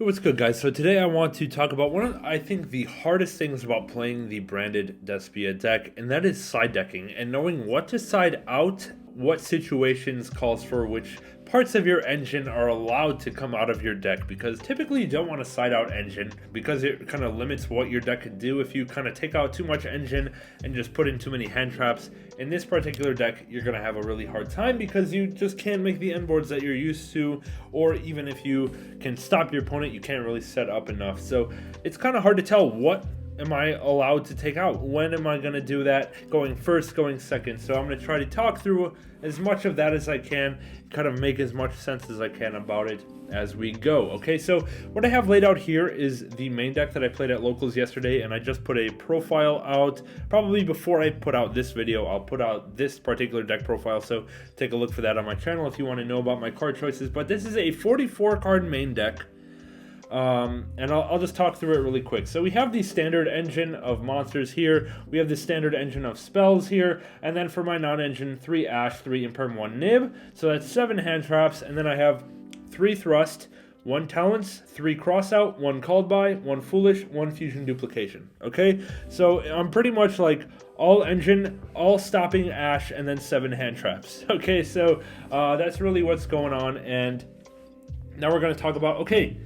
Hey, what's good, guys? So today I want to talk about one of, I think, the hardest things about playing the branded Despia deck, and that is side decking and knowing what to side out, what situations calls for which parts of your engine are allowed to come out of your deck, because typically you don't want to side out engine because it kind of limits what your deck can do. If you kind of take out too much engine and just put in too many hand traps, in this particular deck you're going to have a really hard time because you just can't make the end boards that you're used to, or even if you can stop your opponent, you can't really set up enough. So it's kind of hard to tell what am I allowed to take out? When am I going to do that? Going first, going second? So I'm going to try to talk through as much of that as I can, kind of make as much sense as I can about it as we go. Okay, so what I have laid out here is the main deck that I played at locals yesterday, and I just put a profile out. Probably before I put out this video, I'll put out this particular deck profile, so take a look for that on my channel if you want to know about my card choices. But this is a 44 card main deck. And I'll just talk through it really quick. So we have the standard engine of monsters here, we have the standard engine of spells here, and then for my non-engine, 3 Ash, 3 Imperm, 1 Nib, so that's 7 hand traps, and then I have 3 Thrust, 1 Talents, 3 Crossout, 1 Called By, 1 Foolish, 1 Fusion Duplication. Okay, so I'm pretty much like all engine, all stopping Ash, and then 7 hand traps. Okay, so that's really what's going on, and now we're going to talk about, okay,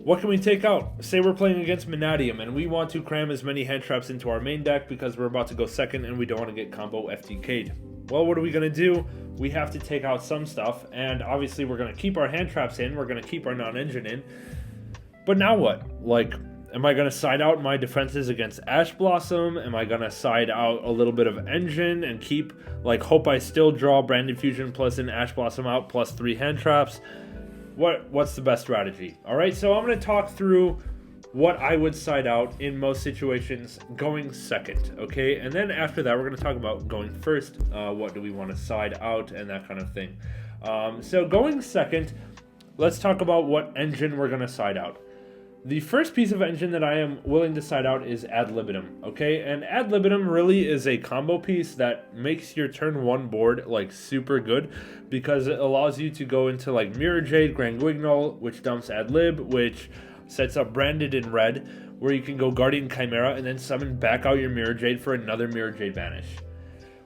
what can we take out? Say we're playing against Manadium and we want to cram as many hand traps into our main deck because we're about to go second and we don't want to get combo FTK'd. Well, what are we going to do? We have to take out some stuff, and obviously we're going to keep our hand traps in, we're going to keep our non-engine in. But now what? Like, am I going to side out my defenses against Ash Blossom? Am I going to side out a little bit of engine and keep, like, hope I still draw Branded Fusion plus an Ash Blossom out plus 3 hand traps? What's the best strategy? All right, so I'm going to talk through what I would side out in most situations going second, okay? And then after that, we're going to talk about going first. What do we want to side out and that kind of thing. So going second, let's talk about what engine we're going to side out. The first piece of engine that I am willing to side out is Ad Libitum, okay? And Ad Libitum really is a combo piece that makes your turn 1 board like super good because it allows you to go into like Mirror Jade, Grand Guignol, which dumps Ad Lib, which sets up Branded in red, where you can go Guardian Chimera and then summon back out your Mirror Jade for another Mirror Jade Banish.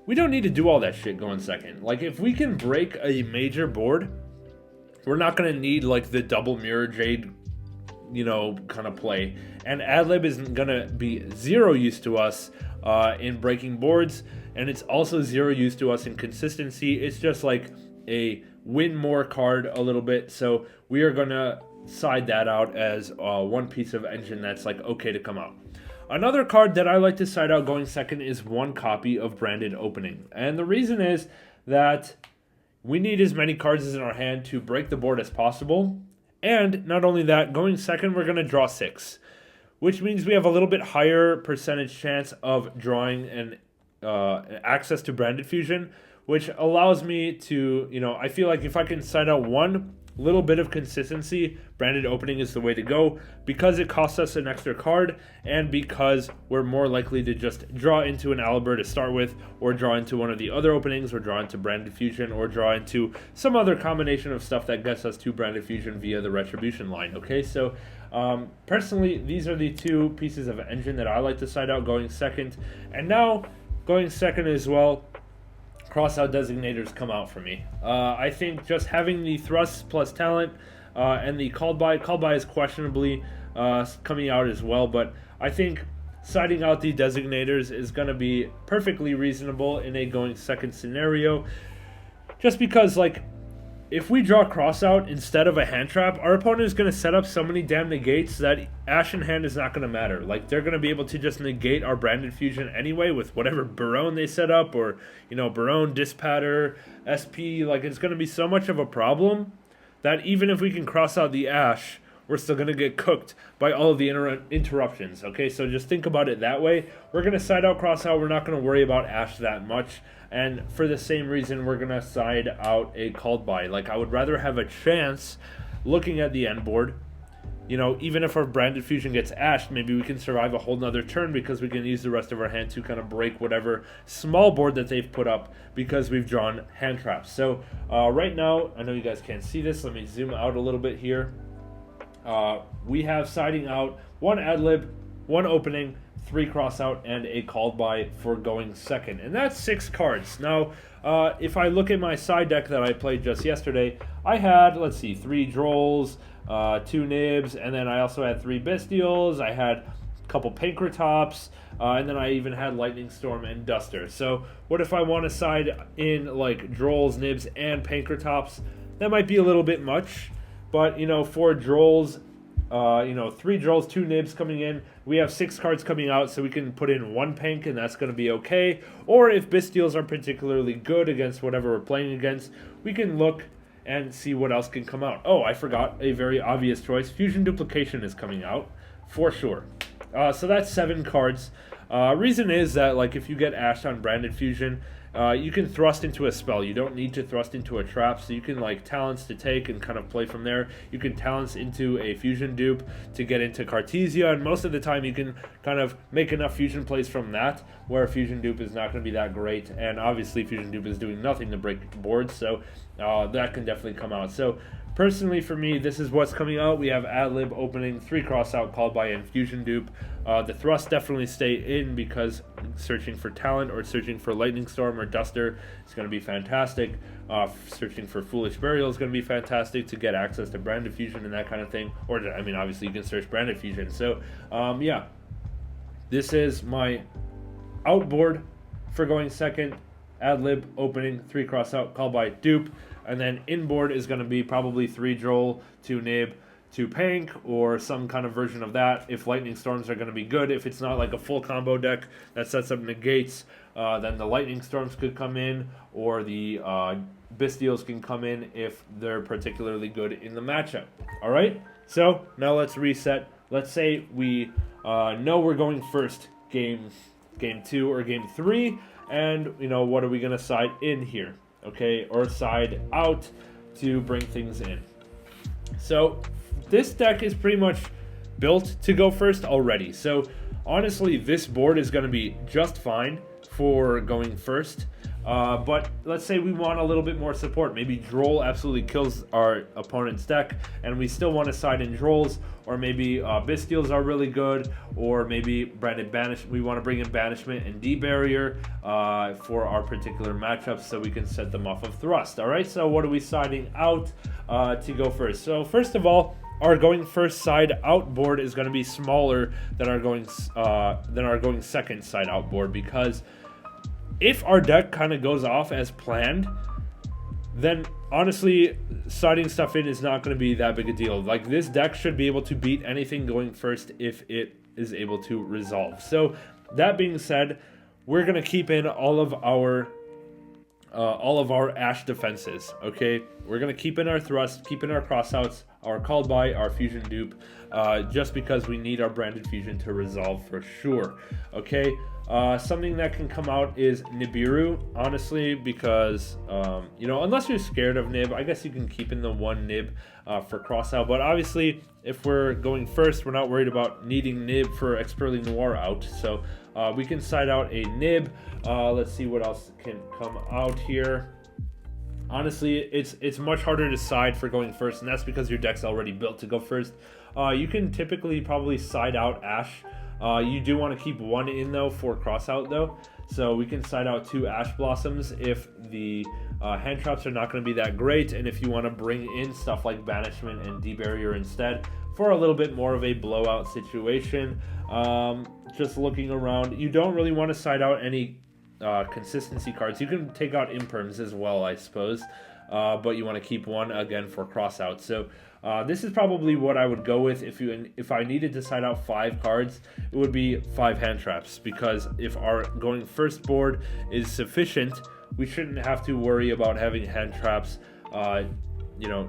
We don't need to do all that shit going second. Like, if we can break a major board, we're not going to need like the double Mirror Jade, you know, kind of play, and Adlib isn't gonna be zero use to us in breaking boards, and it's also zero use to us in consistency. It's just like a win more card a little bit, so we are gonna side that out as one piece of engine that's like okay to come out. Another card that I like to side out going second is 1 copy of Branded Opening, and the reason is that we need as many cards as in our hand to break the board as possible. And not only that, going second, we're going to draw 6, which means we have a little bit higher percentage chance of drawing an access to Branded Fusion, which allows me to, you know, I feel like if I can side out one little bit of consistency, Branded Opening is the way to go because it costs us an extra card and because we're more likely to just draw into an Aliber to start with, or draw into one of the other openings, or draw into Branded Fusion, or draw into some other combination of stuff that gets us to Branded Fusion via the Retribution line. Okay, so personally, these are the 2 pieces of engine that I like to side out going second. And now, going second as well, Crossout designators come out for me. I think just having the Thrust plus Talent and the Called By is questionably coming out as well, but I think siding out the designators is going to be perfectly reasonable in a going second scenario, just because, like, if we draw Crossout instead of a hand trap, our opponent is going to set up so many damn negates that Ash in hand is not going to matter. Like, they're going to be able to just negate our Branded Fusion anyway with whatever Barone they set up, or, you know, Barone, Dispatter, SP. Like, it's going to be so much of a problem that even if we can cross out the Ash, we're still going to get cooked by all of the interruptions. Okay, so just think about it that way. We're going to side out Crossout. We're not going to worry about Ash that much. And for the same reason, we're going to side out a Called By. Like, I would rather have a chance looking at the end board. You know, even if our Branded Fusion gets ashed, maybe we can survive a whole nother turn because we can use the rest of our hand to kind of break whatever small board that they've put up because we've drawn hand traps. So right now, I know you guys can't see this. Let me zoom out a little bit here. we have siding out 1 ad lib, 1 opening, 3 cross out, and a called by for going second. And that's 6 cards. Now, if I look at my side deck that I played just yesterday, I had, let's see, 3 Drolls, 2 Nibs, and then I also had 3 Bestials. I had a couple Pankratops, and then I even had Lightning Storm and Duster. So what if I want to side in like Drolls, Nibs, and Pankratops? That might be a little bit much, but you know, for Drolls, 3 Drolls, 2 Nibs coming in. We have 6 cards coming out, so we can put in 1 Pank, and that's going to be okay. Or if Bestials are particularly good against whatever we're playing against, we can look and see what else can come out. Oh, I forgot a very obvious choice. Fusion Duplication is coming out, for sure. So that's 7 cards. Reason is that, like, if you get Ashed on Branded Fusion, you can thrust into a spell. You don't need to thrust into a trap, so you can like talents to take and kind of play from there. You can talents into a fusion dupe to get into Cartesia, and most of the time you can kind of make enough fusion plays from that, where fusion dupe is not going to be that great, and obviously fusion dupe is doing nothing to break boards, so that can definitely come out. So personally, for me, this is what's coming out. We have Adlib opening, 3 crossout, called by Infusion Dupe. The thrust definitely stay in because searching for talent or searching for Lightning Storm or Duster is going to be fantastic. Searching for Foolish Burial is going to be fantastic to get access to Branded Fusion and that kind of thing. Or, I mean, obviously you can search Branded Fusion. So, yeah, this is my outboard for going second. Adlib opening, 3 crossout, called by Dupe. And then inboard is going to be probably 3 Droll, 2 Nib, 2 Pank, or some kind of version of that. If Lightning Storms are going to be good, if it's not like a full combo deck that sets up negates, then the Lightning Storms could come in, or the Bestials can come in if they're particularly good in the matchup. All right, so now let's reset. Let's say we know we're going first game 2 or game 3, and you know, what are we going to side in here? Okay, or side out to bring things in. So this deck is pretty much built to go first already. So honestly, this board is going to be just fine for going first. But let's say we want a little bit more support. Maybe Droll absolutely kills our opponent's deck, and we still want to side in Drolls, or maybe Bestials are really good, or maybe Branded Banish. We want to bring in Banishment and D-Barrier for our particular matchups, so we can set them off of Thrust. All right, so what are we siding out to go first? So first of all, our going first side out board is going to be smaller than our going second side out board, because if our deck kind of goes off as planned, then honestly, siding stuff in is not going to be that big a deal. Like, this deck should be able to beat anything going first if it is able to resolve. So that being said, we're going to keep in all of our Ash defenses, okay? We're going to keep in our thrust, keep in our crossouts, our called by, our fusion dupe, just because we need our branded fusion to resolve for sure, okay? Something that can come out is Nibiru, honestly, because, unless you're scared of Nib, I guess you can keep in the 1 Nib for crossout. But obviously, if we're going first, we're not worried about needing Nib for Expertly Noir out. So we can side out a Nib. Let's see what else can come out here. Honestly, it's much harder to side for going first, and that's because your deck's already built to go first. You can typically probably side out Ash. You do want to keep 1 in, though, for crossout, though. So we can side out 2 Ash Blossoms if the hand traps are not going to be that great, and if you want to bring in stuff like Banishment and D-Barrier instead for a little bit more of a blowout situation. Just looking around, you don't really want to side out any consistency cards. You can take out Imperms as well, I suppose, but you want to keep 1 again for crossout. So this is probably what I would go with if I needed to side out 5 cards. It would be 5 hand traps, because if our going first board is sufficient, we shouldn't have to worry about having hand traps,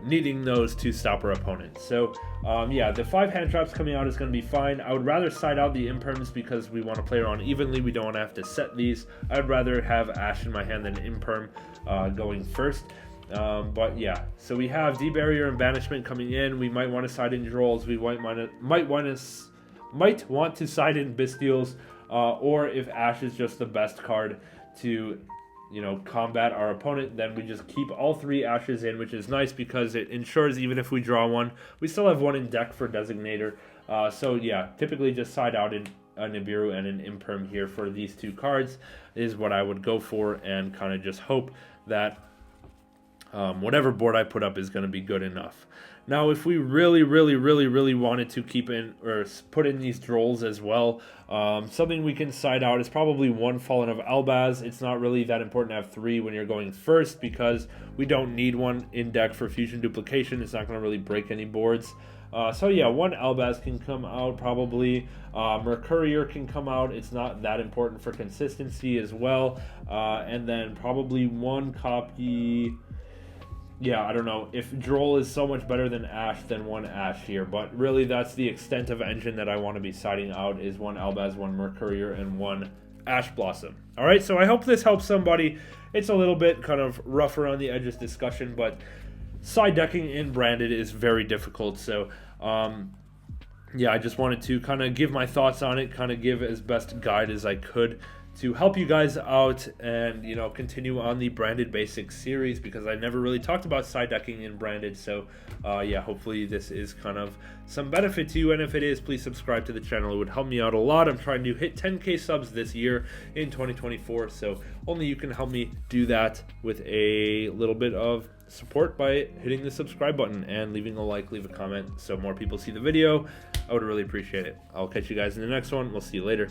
needing those to stop our opponent. So yeah, the 5 hand traps coming out is going to be fine. I would rather side out the Imperms because we want to play around evenly. We don't want to have to set these. I'd rather have Ash in my hand than Imperm going first. But yeah, so we have D-Barrier and Banishment coming in. We might want to side in Drolls. We might want to side in Bestials, or if Ash is just the best card to you know, combat our opponent, then we just keep all 3 ashes in, which is nice because it ensures even if we draw one, we still have 1 in deck for designator. So yeah, typically just side out in a Nibiru and an Imperm here for these 2 cards is what I would go for, and kind of just hope that whatever board I put up is going to be good enough. Now, if we really wanted to keep in or put in these Drolls as well, something we can side out is probably 1 Fallen of Albaz. It's not really that important to have 3 when you're going first because we don't need 1 in deck for Fusion Duplication. It's not going to really break any boards. So yeah, 1 Albaz can come out probably. Mercurier can come out. It's not that important for consistency as well. And then probably 1 copy. Yeah, I don't know. If Droll is so much better than Ash, then 1 Ash here. But really, that's the extent of engine that I want to be siding out is 1 Albaz, 1 Mercurier, and 1 Ash Blossom. All right, so I hope this helps somebody. It's a little bit kind of rough around the edges discussion, but side decking in Branded is very difficult. So, yeah, I just wanted to kind of give my thoughts on it, kind of give as best guide as I could to help you guys out and, you know, continue on the Branded Basics series because I never really talked about side decking in Branded. So, yeah, hopefully this is kind of some benefit to you. And if it is, please subscribe to the channel. It would help me out a lot. I'm trying to hit 10K subs this year in 2024. So only you can help me do that with a little bit of support by hitting the subscribe button and leaving a like, leave a comment so more people see the video. I would really appreciate it. I'll catch you guys in the next one. We'll see you later.